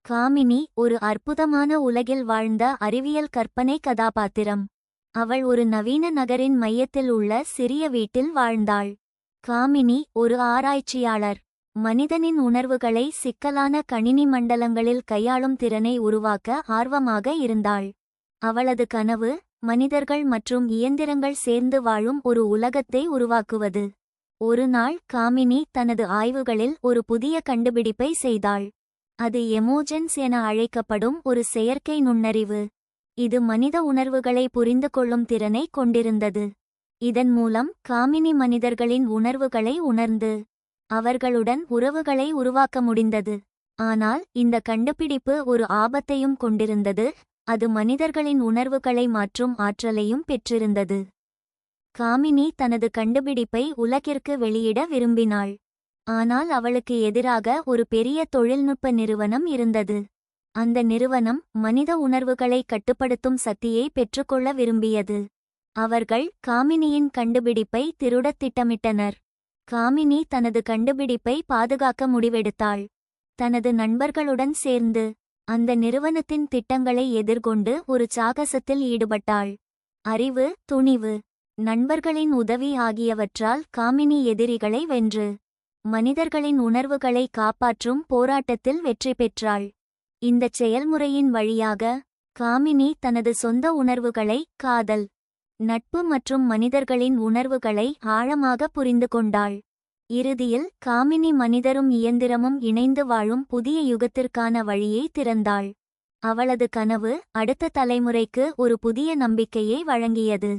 காமினி ஒரு அற்புதமான உலகில் வாழ்ந்த அறிவியல் கற்பனை கதாபாத்திரம். அவள் ஒரு நவீன நகரின் மையத்தில் உள்ள சிறிய வீட்டில் வாழ்ந்தாள். காமினி ஒரு ஆராய்ச்சியாளர். மனிதனின் உணர்வுகளை சிக்கலான கணினி மண்டலங்களில் கையாளும் திறனை உருவாக்க ஆர்வமாக இருந்தாள். அவளது கனவு, மனிதர்கள் மற்றும் இயந்திரங்கள் சேர்ந்து வாழும் ஒரு உலகத்தை உருவாக்குவது. ஒருநாள் காமினி தனது ஆய்வுகளில் ஒரு புதிய கண்டுபிடிப்பை செய்தாள். அது எமோஜென்ஸ் என அழைக்கப்படும் ஒரு செயற்கை நுண்ணறிவு. இது மனித உணர்வுகளை புரிந்து கொள்ளும் திறனை கொண்டிருந்தது. இதன் மூலம் காமினி மனிதர்களின் உணர்வுகளை உணர்ந்து அவர்களுடன் உறவுகளை உருவாக்க முடிந்தது. ஆனால் இந்த கண்டுபிடிப்பு ஒரு ஆபத்தையும் கொண்டிருந்தது. அது மனிதர்களின் உணர்வுகளை மாற்றும் ஆற்றலையும் பெற்றிருந்தது. காமினி தனது கண்டுபிடிப்பை உலகிற்கு வெளியிட விரும்பினாள். ஆனால் அவளுக்கு எதிராக ஒரு பெரிய தொழில்நுட்ப நிறுவனம் இருந்தது. அந்த நிறுவனம் மனித உணர்வுகளை கட்டுப்படுத்தும் சக்தியை பெற்றுக்கொள்ள விரும்பியது. அவர்கள் காமினியின் கண்டுபிடிப்பை திருடத் திட்டமிட்டனர். காமினி தனது கண்டுபிடிப்பை பாதுகாக்க முடிவெடுத்தாள். தனது நண்பர்களுடன் சேர்ந்து அந்த நிறுவனத்தின் திட்டங்களை எதிர்கொண்டு ஒரு சாகசத்தில் ஈடுபட்டாள். அறிவு, துணிவு, நண்பர்களின் உதவி ஆகியவற்றால் காமினி எதிரிகளை வென்று மனிதர்களின் உணர்வுகளை காப்பாற்றும் போராட்டத்தில் வெற்றி பெற்றாள். இந்தச் செயல்முறையின் வழியாக காமினி தனது சொந்த உணர்வுகளை, காதல், நட்பு மற்றும் மனிதர்களின் உணர்வுகளை ஆழமாக புரிந்து கொண்டாள். இறுதியில் காமினி மனிதரும் இயந்திரமும் இணைந்து வாழும் புதிய யுகத்திற்கான வழியை திறந்தாள். அவளது கனவு அடுத்த தலைமுறைக்கு ஒரு புதிய நம்பிக்கையை வழங்கியது.